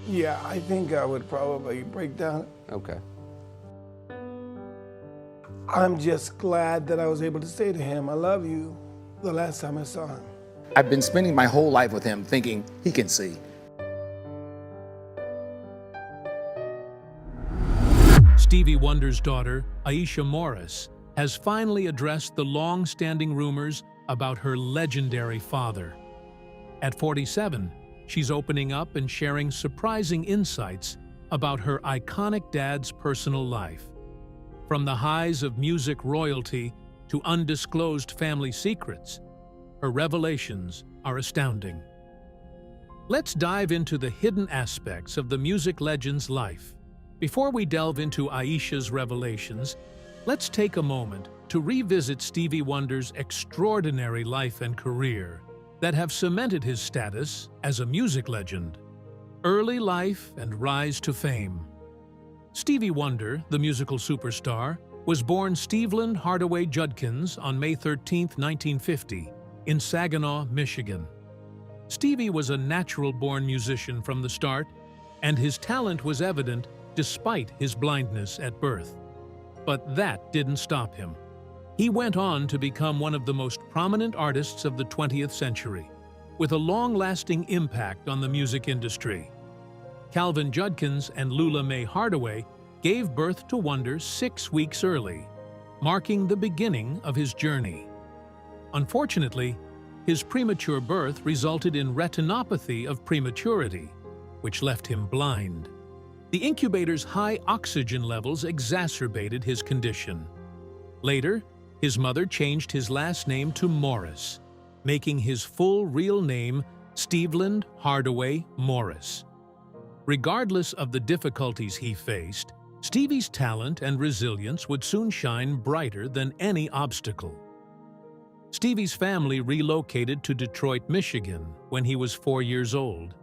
Yeah, I think I would probably break down. Okay. I'm just glad that I was able to say to him, I love you, the last time I saw him. I've been spending my whole life with him thinking he can see. Stevie Wonder's daughter, Aisha Morris, has finally addressed the long-standing rumors about her legendary father. At 47, she's opening up and sharing surprising insights about her iconic dad's personal life. From the highs of music royalty to undisclosed family secrets, her revelations are astounding. Let's dive into the hidden aspects of the music legend's life. Before we delve into Aisha's revelations, let's take a moment to revisit Stevie Wonder's extraordinary life and career that have cemented his status as a music legend. Early life and rise to fame. Stevie Wonder, the musical superstar, was born Steveland Hardaway Judkins on May 13, 1950, in Saginaw, Michigan. Stevie was a natural-born musician from the start, and his talent was evident despite his blindness at birth. But that didn't stop him. He went on to become one of the most prominent artists of the 20th century, with a long-lasting impact on the music industry. Calvin Judkins and Lula Mae Hardaway gave birth to Wonder 6 weeks early, marking the beginning of his journey. Unfortunately, his premature birth resulted in retinopathy of prematurity, which left him blind. The incubator's high oxygen levels exacerbated his condition. Later, his mother changed his last name to Morris, making his full real name Steveland Hardaway Morris. Regardless of the difficulties he faced, Stevie's talent and resilience would soon shine brighter than any obstacle. Stevie's family relocated to Detroit, Michigan, when he was 4 years old,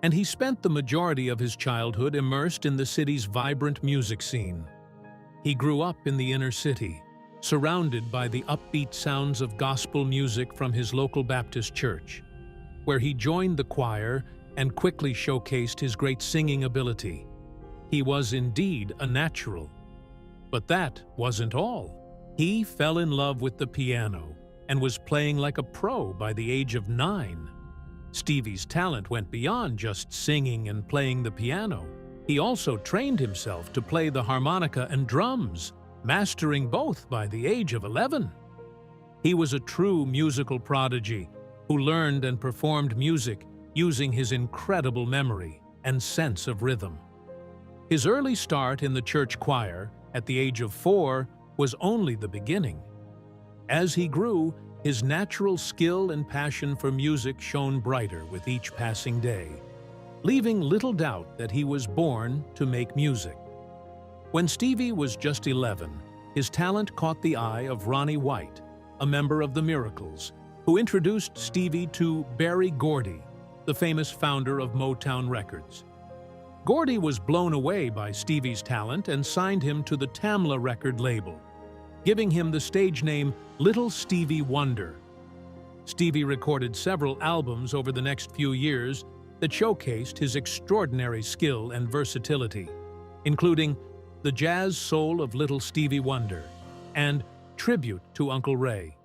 and he spent the majority of his childhood immersed in the city's vibrant music scene. He grew up in the inner city, surrounded by the upbeat sounds of gospel music from his local Baptist church, where he joined the choir and quickly showcased his great singing ability. He was indeed a natural. But that wasn't all. He fell in love with the piano and was playing like a pro by the age of 9. Stevie's talent went beyond just singing and playing the piano. He also trained himself to play the harmonica and drums, mastering both by the age of 11. He was a true musical prodigy who learned and performed music using his incredible memory and sense of rhythm. His early start in the church choir at the age of 4 was only the beginning. As he grew, his natural skill and passion for music shone brighter with each passing day, leaving little doubt that he was born to make music. When Stevie was just 11, his talent caught the eye of Ronnie White, a member of the Miracles, who introduced Stevie to Berry Gordy, the famous founder of Motown Records. Gordy was blown away by Stevie's talent and signed him to the Tamla record label, giving him the stage name Little Stevie Wonder. Stevie recorded several albums over the next few years that showcased his extraordinary skill and versatility, including The Jazz Soul of Little Stevie Wonder and Tribute to Uncle Ray.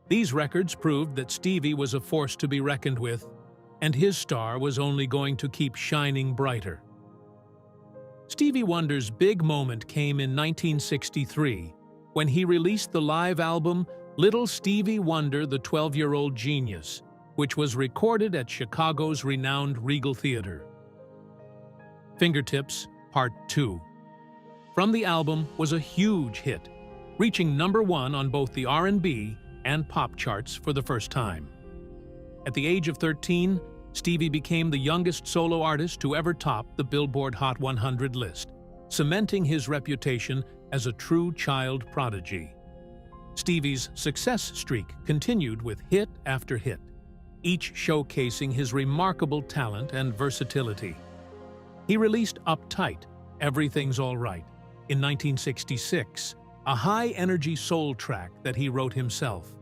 These records proved that Stevie was a force to be reckoned with, and his star was only going to keep shining brighter. Stevie Wonder's big moment came in 1963, when he released the live album Little Stevie Wonder, the 12-Year-Old Genius, which was recorded at Chicago's renowned Regal Theater. Fingertips, Part 2. From the album was a huge hit, reaching #1 on both the R&B and pop charts for the first time. At the age of 13, Stevie became the youngest solo artist to ever top the Billboard Hot 100 list, cementing his reputation as a true child prodigy. Stevie's success streak continued with hit after hit, each showcasing his remarkable talent and versatility. He released Uptight, Everything's All Right, in 1966, a high-energy soul track that he wrote himself.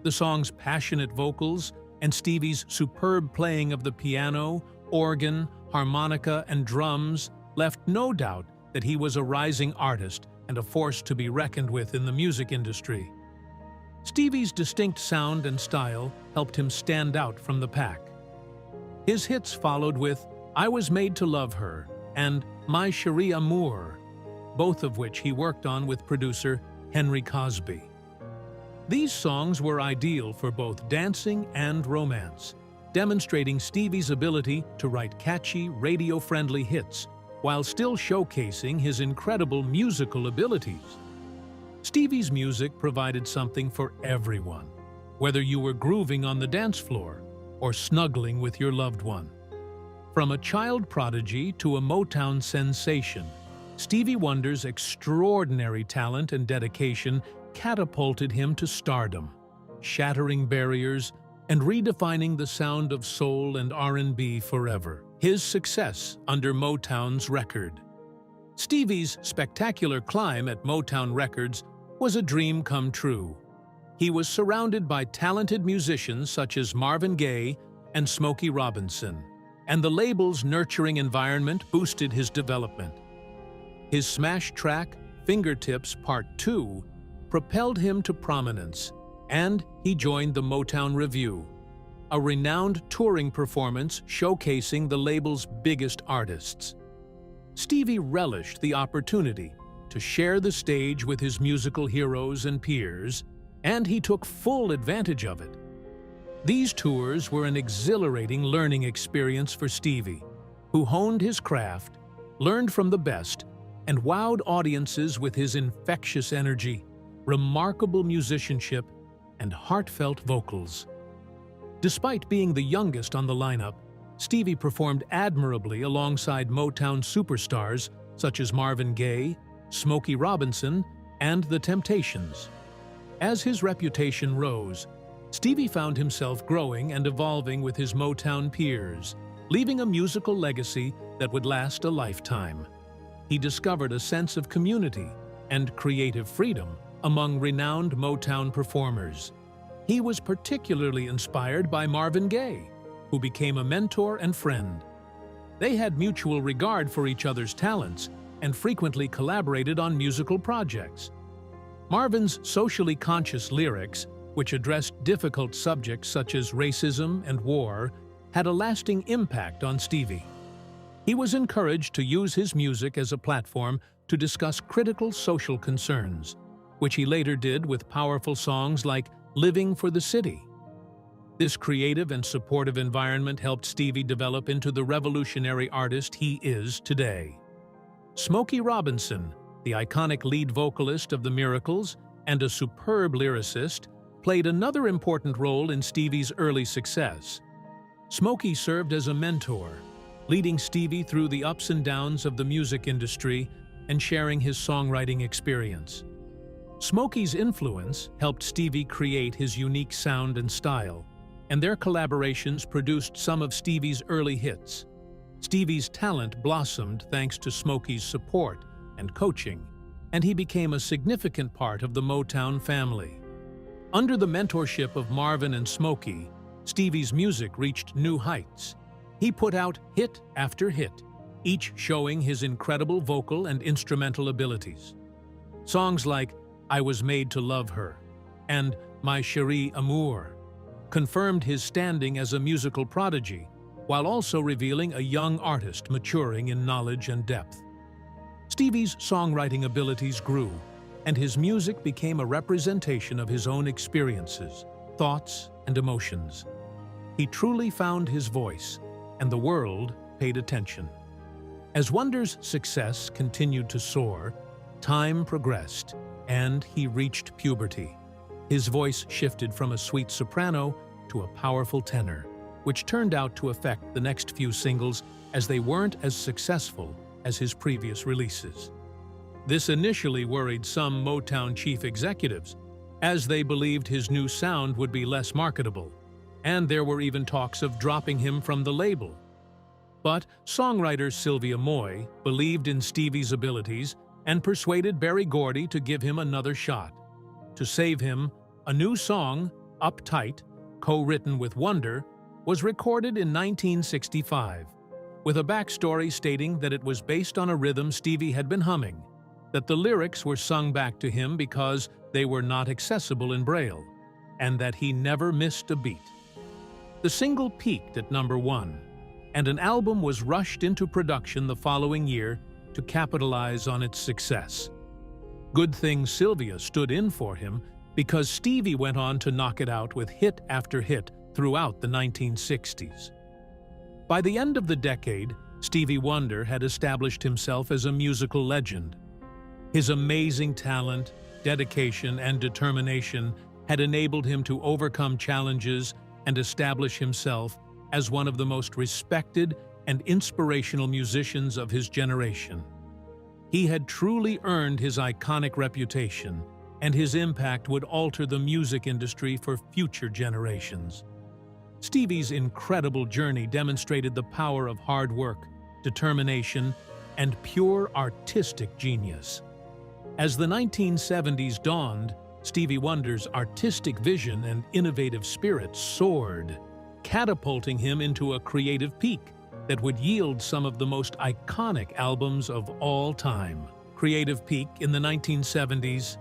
The song's passionate vocals and Stevie's superb playing of the piano organ, harmonica, and drums left no doubt that he was a rising artist and a force to be reckoned with in the music industry. Stevie's distinct sound and style helped him stand out from the pack. His hits followed with I Was Made to Love Her and My Cherie Amour, both of which he worked on with producer Henry Cosby. These songs were ideal for both dancing and romance, demonstrating Stevie's ability to write catchy, radio-friendly hits while still showcasing his incredible musical abilities. Stevie's music provided something for everyone, whether you were grooving on the dance floor or snuggling with your loved one. From a child prodigy to a Motown sensation, Stevie Wonder's extraordinary talent and dedication catapulted him to stardom, shattering barriers and redefining the sound of soul and R&B forever. His success under Motown's record. Stevie's spectacular climb at Motown Records was a dream come true. He was surrounded by talented musicians such as Marvin Gaye and Smokey Robinson, and the label's nurturing environment boosted his development. His smash track, Fingertips Part 2, propelled him to prominence, and he joined the Motown Revue, a renowned touring performance showcasing the label's biggest artists. Stevie relished the opportunity to share the stage with his musical heroes and peers, and he took full advantage of it. These tours were an exhilarating learning experience for Stevie, who honed his craft, learned from the best, and wowed audiences with his infectious energy, remarkable musicianship, and heartfelt vocals. Despite being the youngest on the lineup, Stevie performed admirably alongside Motown superstars such as Marvin Gaye, Smokey Robinson, and The Temptations. As his reputation rose, Stevie found himself growing and evolving with his Motown peers, leaving a musical legacy that would last a lifetime. He discovered a sense of community and creative freedom among renowned Motown performers. He was particularly inspired by Marvin Gaye, who became a mentor and friend. They had mutual regard for each other's talents and frequently collaborated on musical projects. Marvin's socially conscious lyrics, which addressed difficult subjects such as racism and war, had a lasting impact on Stevie. He was encouraged to use his music as a platform to discuss critical social concerns, which he later did with powerful songs like Living for the City. This creative and supportive environment helped Stevie develop into the revolutionary artist he is today. Smokey Robinson, the iconic lead vocalist of The Miracles and a superb lyricist, played another important role in Stevie's early success. Smokey served as a mentor, leading Stevie through the ups and downs of the music industry and sharing his songwriting experience. Smokey's influence helped Stevie create his unique sound and style, and their collaborations produced some of Stevie's early hits. Stevie's talent blossomed thanks to Smokey's support and coaching, and he became a significant part of the Motown family. Under the mentorship of Marvin and Smokey, Stevie's music reached new heights. He put out hit after hit, each showing his incredible vocal and instrumental abilities. Songs like I Was Made to Love Her and My Cherie Amour confirmed his standing as a musical prodigy, while also revealing a young artist maturing in knowledge and depth. Stevie's songwriting abilities grew, and his music became a representation of his own experiences, thoughts, and emotions. He truly found his voice, and the world paid attention. As Wonder's success continued to soar, time progressed, and he reached puberty. His voice shifted from a sweet soprano to a powerful tenor, which turned out to affect the next few singles as they weren't as successful as his previous releases. This initially worried some Motown chief executives, as they believed his new sound would be less marketable, and there were even talks of dropping him from the label. But songwriter Sylvia Moy believed in Stevie's abilities and persuaded Berry Gordy to give him another shot. To save him, a new song, Uptight, co-written with Wonder, was recorded in 1965, with a backstory stating that it was based on a rhythm Stevie had been humming, that the lyrics were sung back to him because they were not accessible in Braille, and that he never missed a beat. The single peaked at #1, and an album was rushed into production the following year to capitalize on its success. Good thing Sylvia stood in for him because Stevie went on to knock it out with hit after hit throughout the 1960s. By the end of the decade, Stevie Wonder had established himself as a musical legend. His amazing talent, dedication, and determination had enabled him to overcome challenges and establish himself as one of the most respected and inspirational musicians of his generation. He had truly earned his iconic reputation, and his impact would alter the music industry for future generations. Stevie's incredible journey demonstrated the power of hard work, determination, and pure artistic genius. As the 1970s dawned, Stevie Wonder's artistic vision and innovative spirit soared, catapulting him into a creative peak that would yield some of the most iconic albums of all time. Creative peak in the 1970s.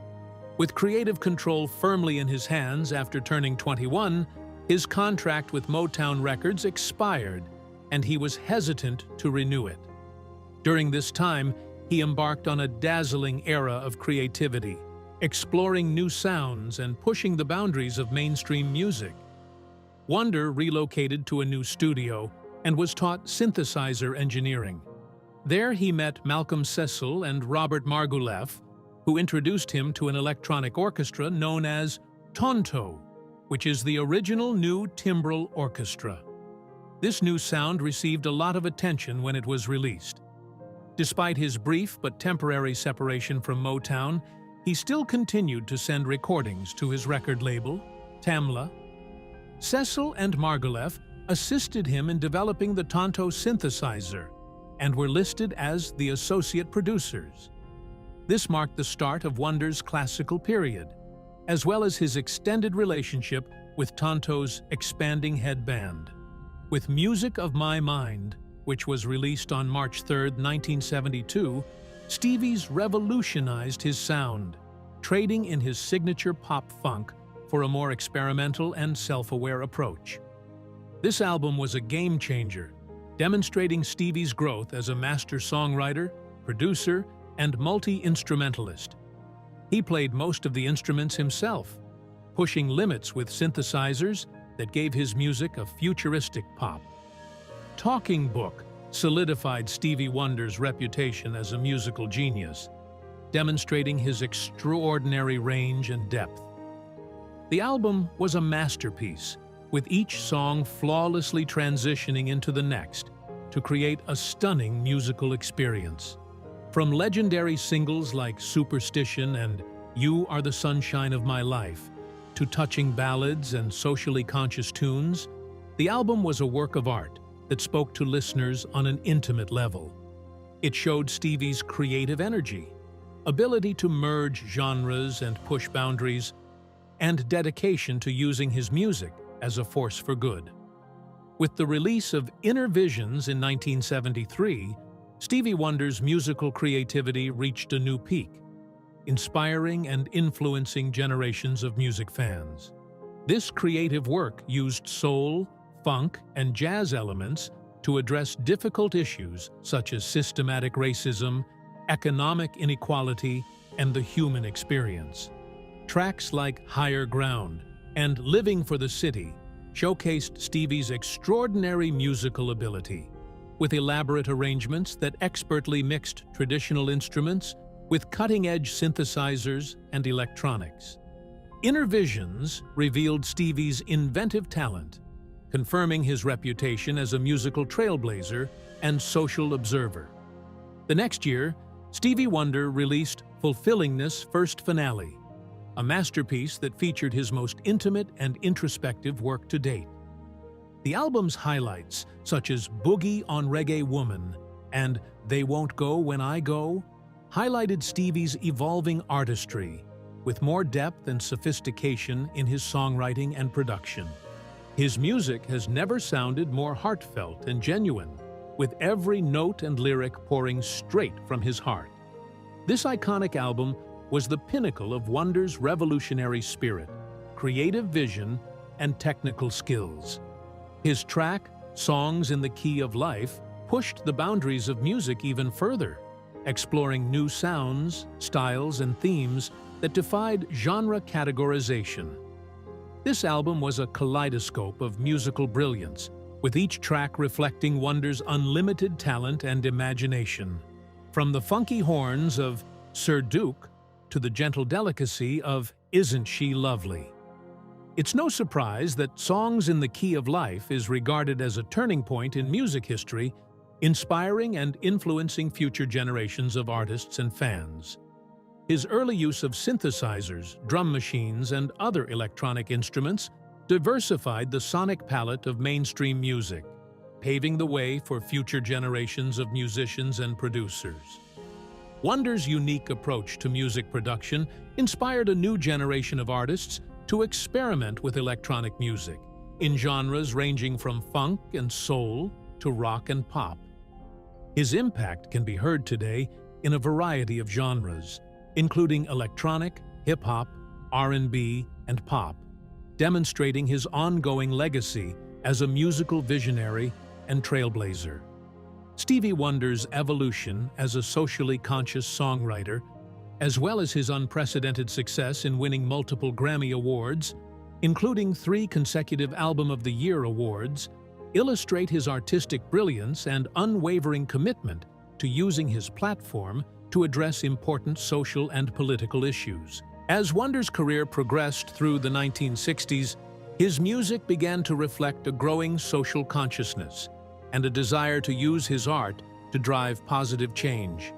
With creative control firmly in his hands after turning 21, his contract with Motown Records expired, and he was hesitant to renew it. During this time, he embarked on a dazzling era of creativity, exploring new sounds and pushing the boundaries of mainstream music. Wonder relocated to a new studio and was taught synthesizer engineering. There he met Malcolm Cecil and Robert Margouleff, who introduced him to an electronic orchestra known as Tonto, which is the original new timbral orchestra. This new sound received a lot of attention when it was released. Despite his brief but temporary separation from Motown, he still continued to send recordings to his record label, Tamla. Cecil and Margouleff assisted him in developing the Tonto synthesizer and were listed as the associate producers. This marked the start of Wonder's classical period, as well as his extended relationship with Tonto's expanding head band. With Music of My Mind, which was released on March 3, 1972, Stevie's revolutionized his sound, trading in his signature pop funk for a more experimental and self-aware approach. This album was a game-changer, demonstrating Stevie's growth as a master songwriter, producer, and multi-instrumentalist. He played most of the instruments himself, pushing limits with synthesizers that gave his music a futuristic pop. Talking Book solidified Stevie Wonder's reputation as a musical genius, demonstrating his extraordinary range and depth. The album was a masterpiece, with each song flawlessly transitioning into the next to create a stunning musical experience. From legendary singles like Superstition and You Are the Sunshine of My Life, to touching ballads and socially conscious tunes, the album was a work of art that spoke to listeners on an intimate level. It showed Stevie's creative energy, ability to merge genres and push boundaries, and dedication to using his music as a force for good. With the release of Inner Visions in 1973, Stevie Wonder's musical creativity reached a new peak, inspiring and influencing generations of music fans. This creative work used soul, funk, and jazz elements to address difficult issues such as systematic racism, economic inequality, and the human experience. Tracks like Higher Ground and Living for the City showcased Stevie's extraordinary musical ability, with elaborate arrangements that expertly mixed traditional instruments with cutting-edge synthesizers and electronics. Inner Visions revealed Stevie's inventive talent, confirming his reputation as a musical trailblazer and social observer. The next year, Stevie Wonder released Fulfillingness First Finale, a masterpiece that featured his most intimate and introspective work to date. The album's highlights, such as Boogie on Reggae Woman and They Won't Go When I Go, highlighted Stevie's evolving artistry, with more depth and sophistication in his songwriting and production. His music has never sounded more heartfelt and genuine, with every note and lyric pouring straight from his heart. This iconic album was the pinnacle of Wonder's revolutionary spirit, creative vision, and technical skills. His track, Songs in the Key of Life, pushed the boundaries of music even further, exploring new sounds, styles, and themes that defied genre categorization. This album was a kaleidoscope of musical brilliance, with each track reflecting Wonder's unlimited talent and imagination. From the funky horns of Sir Duke to the gentle delicacy of Isn't She Lovely? It's no surprise that Songs in the Key of Life is regarded as a turning point in music history, inspiring and influencing future generations of artists and fans. His early use of synthesizers, drum machines, and other electronic instruments diversified the sonic palette of mainstream music, paving the way for future generations of musicians and producers. Wonder's unique approach to music production inspired a new generation of artists to experiment with electronic music, in genres ranging from funk and soul to rock and pop. His impact can be heard today in a variety of genres, including electronic, hip-hop, R&B, and pop, demonstrating his ongoing legacy as a musical visionary and trailblazer. Stevie Wonder's evolution as a socially conscious songwriter, as well as his unprecedented success in winning multiple Grammy Awards, including 3 consecutive Album of the Year awards, illustrate his artistic brilliance and unwavering commitment to using his platform to address important social and political issues. As Wonder's career progressed through the 1960s, his music began to reflect a growing social consciousness and a desire to use his art to drive positive change.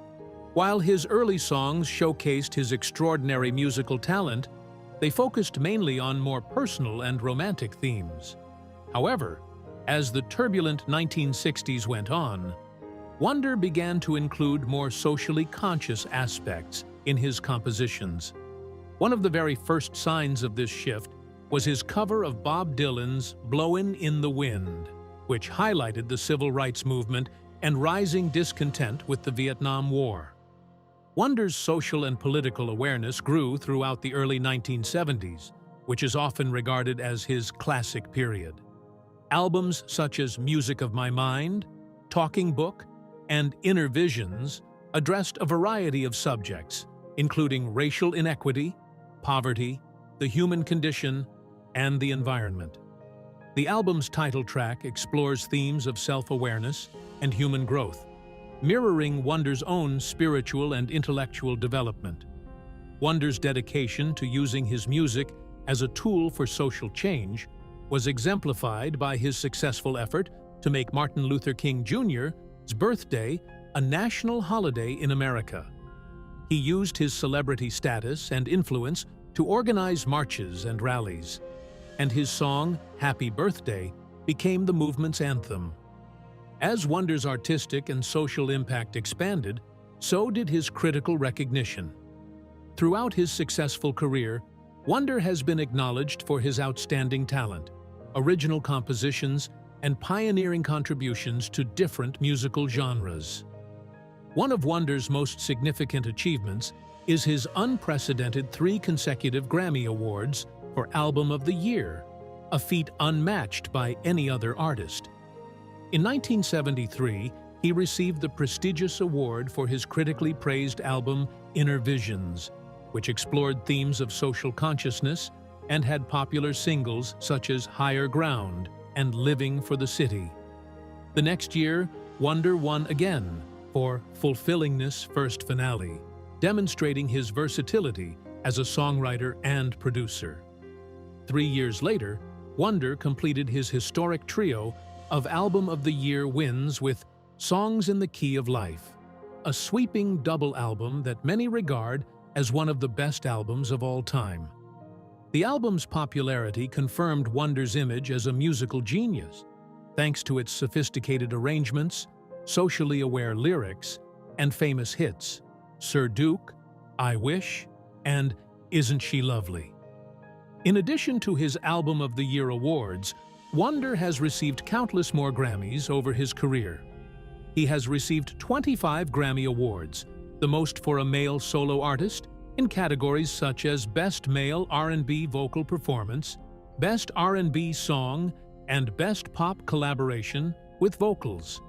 While his early songs showcased his extraordinary musical talent, they focused mainly on more personal and romantic themes. However, as the turbulent 1960s went on, Wonder began to include more socially conscious aspects in his compositions. One of the very first signs of this shift was his cover of Bob Dylan's "Blowin' in the Wind," which highlighted the civil rights movement and rising discontent with the Vietnam War. Wonder's social and political awareness grew throughout the early 1970s, which is often regarded as his classic period. Albums such as Music of My Mind, Talking Book, and Inner Visions addressed a variety of subjects, including racial inequity, poverty, the human condition, and the environment. The album's title track explores themes of self-awareness and human growth, mirroring Wonder's own spiritual and intellectual development. Wonder's dedication to using his music as a tool for social change was exemplified by his successful effort to make Martin Luther King Jr.'s birthday a national holiday in America. He used his celebrity status and influence to organize marches and rallies, and his song, Happy Birthday, became the movement's anthem. As Wonder's artistic and social impact expanded, so did his critical recognition. Throughout his successful career, Wonder has been acknowledged for his outstanding talent, original compositions, and pioneering contributions to different musical genres. One of Wonder's most significant achievements is his unprecedented 3 consecutive Grammy Awards for Album of the Year, a feat unmatched by any other artist. In 1973, he received the prestigious award for his critically praised album Inner Visions, which explored themes of social consciousness and had popular singles such as Higher Ground and Living for the City. The next year, Wonder won again for Fulfillingness First Finale, demonstrating his versatility as a songwriter and producer. 3 years later, Wonder completed his historic trio of Album of the Year wins with Songs in the Key of Life, a sweeping double album that many regard as one of the best albums of all time. The album's popularity confirmed Wonder's image as a musical genius, thanks to its sophisticated arrangements, socially aware lyrics, and famous hits, Sir Duke, I Wish, and Isn't She Lovely? In addition to his Album of the Year awards, Wonder has received countless more Grammys over his career. he has received 25 Grammy Awards, the most for a male solo artist, in categories such as Best Male R&B Vocal Performance, Best R&B Song, and Best Pop Collaboration with Vocals.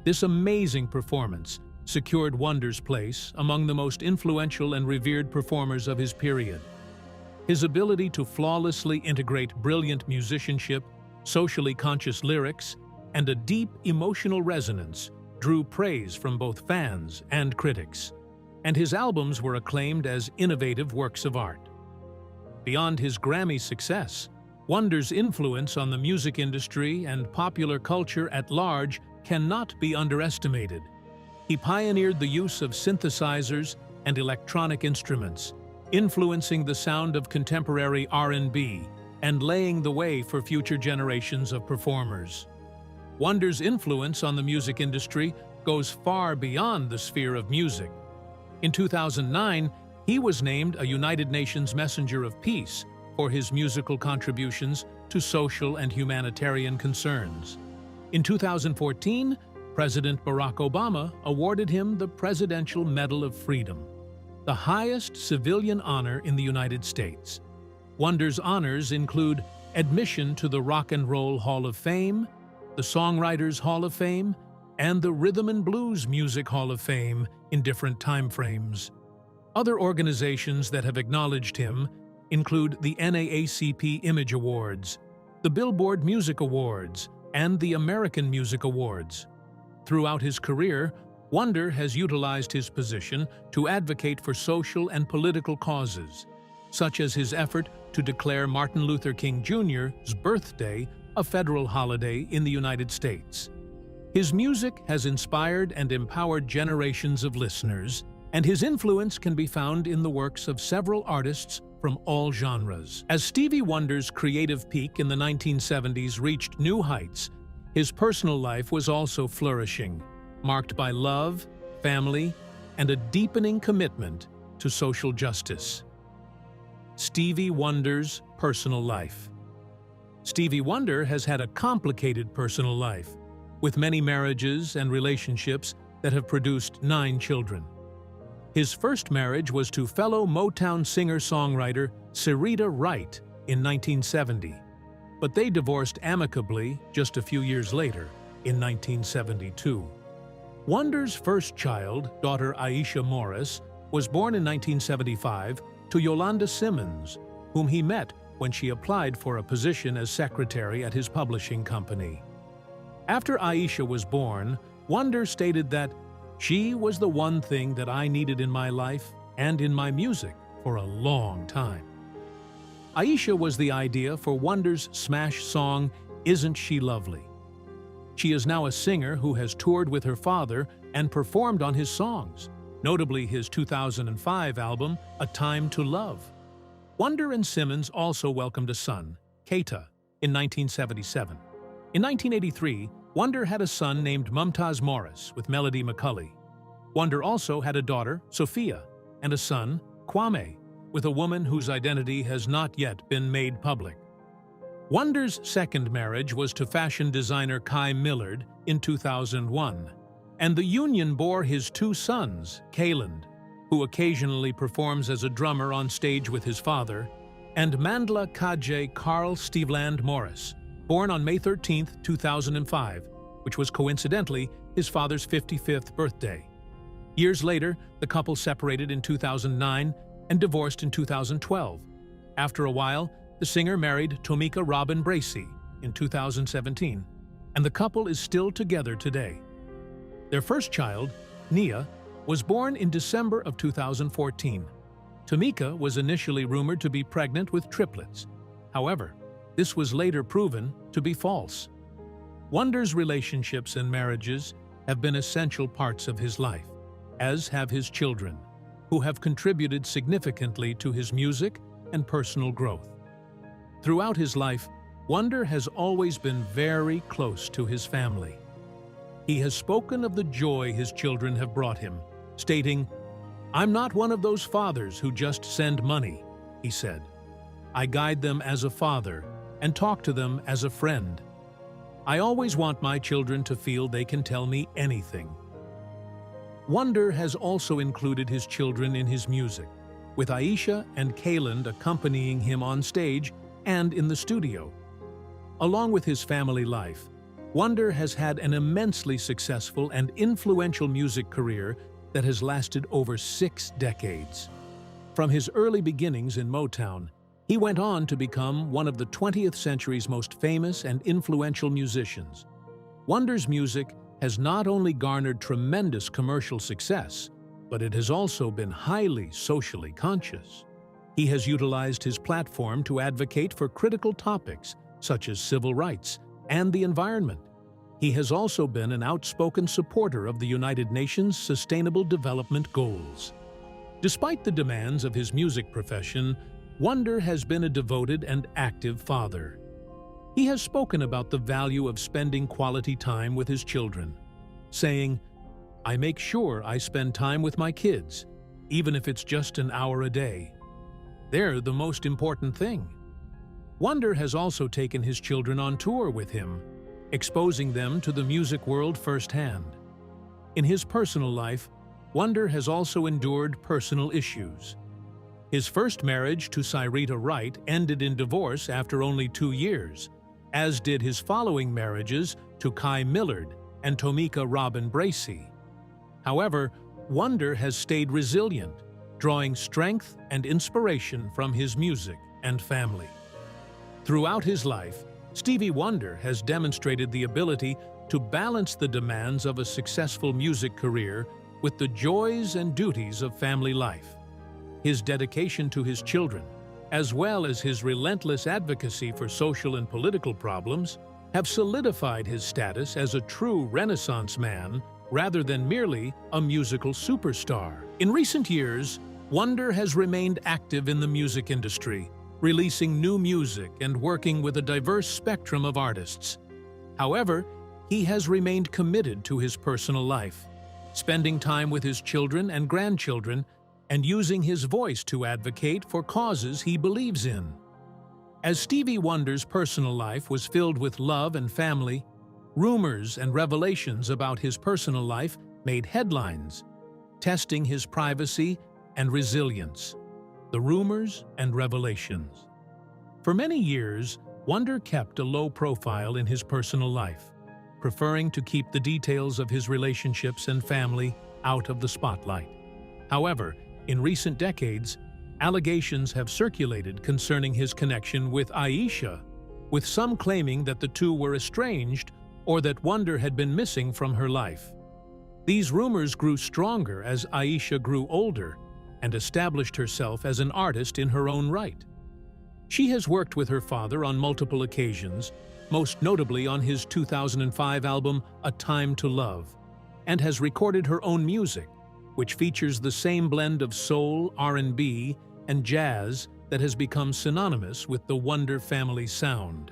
This amazing performance secured Wonder's place among the most influential and revered performers of his period. His ability to flawlessly integrate brilliant musicianship, socially conscious lyrics, and a deep emotional resonance drew praise from both fans and critics, and his albums were acclaimed as innovative works of art. Beyond his Grammy success, Wonder's influence on the music industry and popular culture at large cannot be underestimated. He pioneered the use of synthesizers and electronic instruments, influencing the sound of contemporary R&B and laying the way for future generations of performers. Wonder's influence on the music industry goes far beyond the sphere of music. In 2009, he was named a United Nations Messenger of Peace for his musical contributions to social and humanitarian concerns. In 2014, President Barack Obama awarded him the Presidential Medal of Freedom, the highest civilian honor in the United States. Wonder's honors include admission to the Rock and Roll Hall of Fame, the Songwriters Hall of Fame, and the Rhythm and Blues Music Hall of Fame in different time frames. Other organizations that have acknowledged him include the NAACP Image Awards, the Billboard Music Awards, and the American Music Awards. Throughout his career, Wonder has utilized his position to advocate for social and political causes, such as his effort to declare Martin Luther King Jr.'s birthday a federal holiday in the United States. His music has inspired and empowered generations of listeners, and his influence can be found in the works of several artists from all genres. As Stevie Wonder's creative peak in the 1970s reached new heights, his personal life was also flourishing, marked by love, family, and a deepening commitment to social justice. Stevie Wonder's personal life. Stevie Wonder has had a complicated personal life, with many marriages and relationships that have produced 9 children. His first marriage was to fellow Motown singer-songwriter Syreeta Wright in 1970, but they divorced amicably just a few years later, in 1972. Wonder's first child, daughter Aisha Morris, was born in 1975 to Yolanda Simmons, whom he met when she applied for a position as secretary at his publishing company. After Aisha was born, Wonder stated that she was the one thing that I needed in my life and in my music for a long time. Aisha was the idea for Wonder's smash song, Isn't She Lovely? She is now a singer who has toured with her father and performed on his songs, notably his 2005 album, A Time to Love. Wonder and Simmons also welcomed a son, Keita, in 1977. In 1983, Wonder had a son named Mumtaz Morris with Melody McCulley. Wonder also had a daughter, Sophia, and a son, Kwame, with a woman whose identity has not yet been made public. Wonder's second marriage was to fashion designer Kai Millard in 2001, and the union bore his 2 sons, Kayland, who occasionally performs as a drummer on stage with his father, and Mandla Kaje Carl Steveland Morris, born on May 13, 2005, which was coincidentally his father's 55th birthday. Years later, the couple separated in 2009 and divorced in 2012. After a while, the singer married Tomika Robin Bracey in 2017, and the couple is still together today. Their first child, Nia, was born in December of 2014. Tomika was initially rumored to be pregnant with triplets. However, this was later proven to be false. Wonder's relationships and marriages have been essential parts of his life, as have his children, who have contributed significantly to his music and personal growth. Throughout his life, Wonder has always been very close to his family. He has spoken of the joy his children have brought him, stating, "I'm not one of those fathers who just send money," he said. "I guide them as a father and talk to them as a friend." I always want my children to feel they can tell me anything. Wonder has also included his children in his music, with Aisha and Kayland accompanying him on stage and in the studio. Along with his family life, Wonder has had an immensely successful and influential music career that has lasted over 6 decades. From his early beginnings in Motown, he went on to become one of the 20th century's most famous and influential musicians. Wonder's music has not only garnered tremendous commercial success, but it has also been highly socially conscious. He has utilized his platform to advocate for critical topics such as civil rights and the environment. He has also been an outspoken supporter of the United Nations Sustainable Development Goals. Despite the demands of his music profession, Wonder has been a devoted and active father. He has spoken about the value of spending quality time with his children, saying, "I make sure I spend time with my kids, even if it's just an hour a day. They're the most important thing." Wonder has also taken his children on tour with him, exposing them to the music world firsthand. In his personal life, Wonder has also endured personal issues. His first marriage to Cyrita Wright ended in divorce after only 2 years, as did his following marriages to Kai Millard and Tomika Robin Bracey. However, Wonder has stayed resilient, drawing strength and inspiration from his music and family. Throughout his life, Stevie Wonder has demonstrated the ability to balance the demands of a successful music career with the joys and duties of family life. His dedication to his children, as well as his relentless advocacy for social and political problems, have solidified his status as a true Renaissance man rather than merely a musical superstar. In recent years, Wonder has remained active in the music industry, releasing new music and working with a diverse spectrum of artists. However, he has remained committed to his personal life, spending time with his children and grandchildren and using his voice to advocate for causes he believes in. As Stevie Wonder's personal life was filled with love and family, rumors and revelations about his personal life made headlines, testing his privacy and resilience. The rumors and revelations. For many years, Wonder kept a low profile in his personal life, preferring to keep the details of his relationships and family out of the spotlight. However, in recent decades, allegations have circulated concerning his connection with Aisha, with some claiming that the two were estranged or that Wonder had been missing from her life. These rumors grew stronger as Aisha grew older and established herself as an artist in her own right. She has worked with her father on multiple occasions, most notably on his 2005 album A Time to Love, and has recorded her own music, which features the same blend of soul, R&B, and jazz that has become synonymous with the Wonder family sound.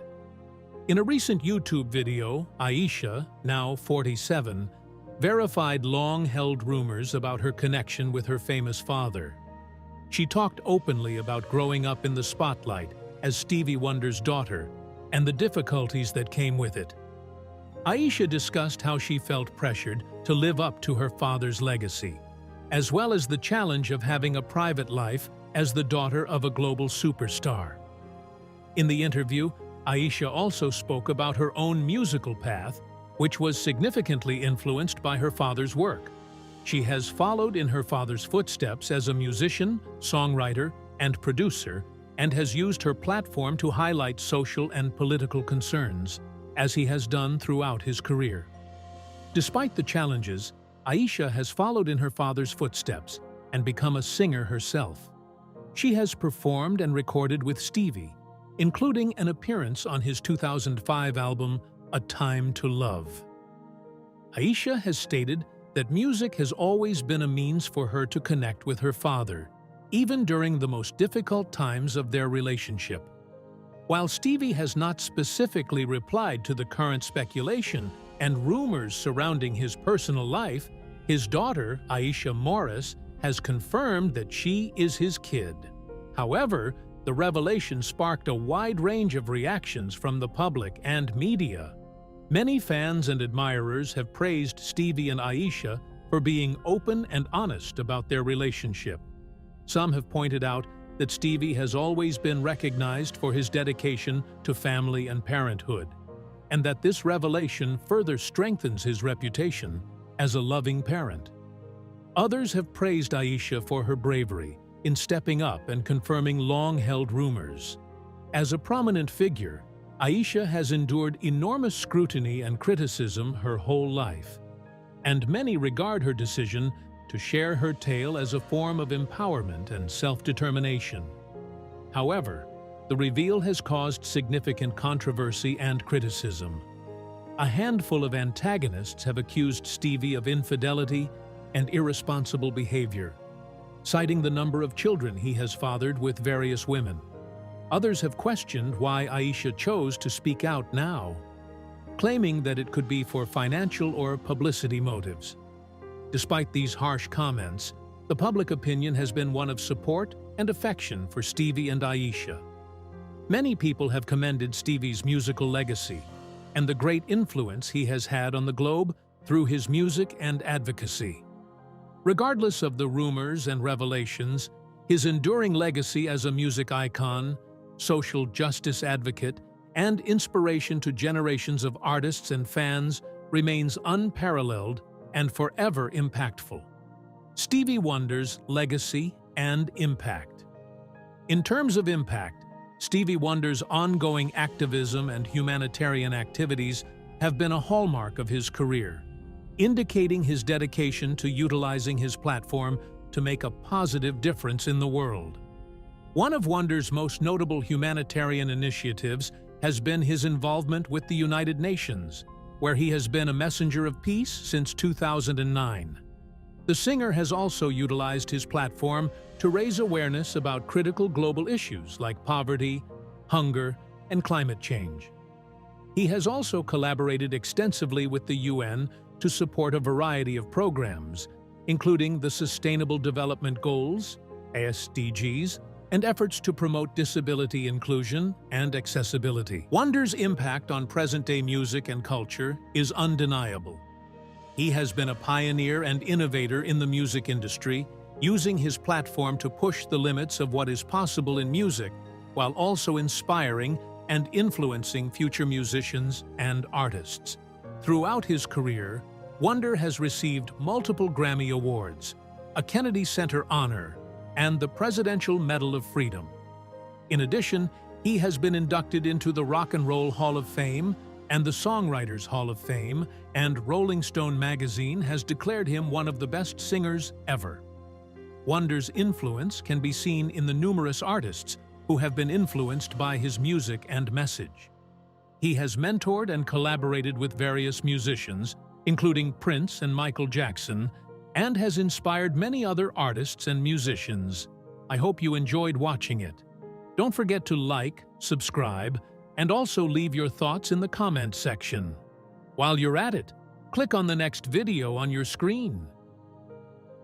In a recent YouTube video, Aisha, now 47, verified long-held rumors about her connection with her famous father. She talked openly about growing up in the spotlight as Stevie Wonder's daughter and the difficulties that came with it. Aisha discussed how she felt pressured to live up to her father's legacy, as well as the challenge of having a private life as the daughter of a global superstar. In the interview, Aisha also spoke about her own musical path, which was significantly influenced by her father's work. She has followed in her father's footsteps as a musician, songwriter, and producer, and has used her platform to highlight social and political concerns, as he has done throughout his career. Despite the challenges, Aisha has followed in her father's footsteps and become a singer herself. She has performed and recorded with Stevie, including an appearance on his 2005 album, A Time to Love. Aisha has stated that music has always been a means for her to connect with her father, even during the most difficult times of their relationship. While Stevie has not specifically replied to the current speculation and rumors surrounding his personal life, his daughter, Aisha Morris, has confirmed that she is his kid. However, the revelation sparked a wide range of reactions from the public and media. Many fans and admirers have praised Stevie and Aisha for being open and honest about their relationship. Some have pointed out that Stevie has always been recognized for his dedication to family and parenthood, and that this revelation further strengthens his reputation as a loving parent. Others have praised Aisha for her bravery in stepping up and confirming long-held rumors. As a prominent figure, Aisha has endured enormous scrutiny and criticism her whole life, and many regard her decision to share her tale as a form of empowerment and self-determination. However, the reveal has caused significant controversy and criticism. A handful of antagonists have accused Stevie of infidelity and irresponsible behavior, citing the number of children he has fathered with various women. Others have questioned why Aisha chose to speak out now, claiming that it could be for financial or publicity motives. Despite these harsh comments, the public opinion has been one of support and affection for Stevie and Aisha. Many people have commended Stevie's musical legacy and the great influence he has had on the globe through his music and advocacy. Regardless of the rumors and revelations, his enduring legacy as a music icon, social justice advocate, and inspiration to generations of artists and fans remains unparalleled and forever impactful. Stevie Wonder's legacy and impact. In terms of impact, Stevie Wonder's ongoing activism and humanitarian activities have been a hallmark of his career, indicating his dedication to utilizing his platform to make a positive difference in the world. One of Wonder's most notable humanitarian initiatives has been his involvement with the United Nations, where he has been a messenger of peace since 2009. The singer has also utilized his platform to raise awareness about critical global issues like poverty, hunger, and climate change. He has also collaborated extensively with the UN to support a variety of programs, including the Sustainable Development Goals, SDGs, and efforts to promote disability inclusion and accessibility. Wonder's impact on present-day music and culture is undeniable. He has been a pioneer and innovator in the music industry, using his platform to push the limits of what is possible in music, while also inspiring and influencing future musicians and artists. Throughout his career, Wonder has received multiple Grammy Awards, a Kennedy Center honor, and the Presidential Medal of Freedom. In addition, he has been inducted into the Rock and Roll Hall of Fame and the Songwriters Hall of Fame, and Rolling Stone magazine has declared him one of the best singers ever. Wonder's influence can be seen in the numerous artists who have been influenced by his music and message. He has mentored and collaborated with various musicians, including Prince and Michael Jackson, and has inspired many other artists and musicians. I hope you enjoyed watching it. Don't forget to like, subscribe, and also leave your thoughts in the comment section. While you're at it, click on the next video on your screen.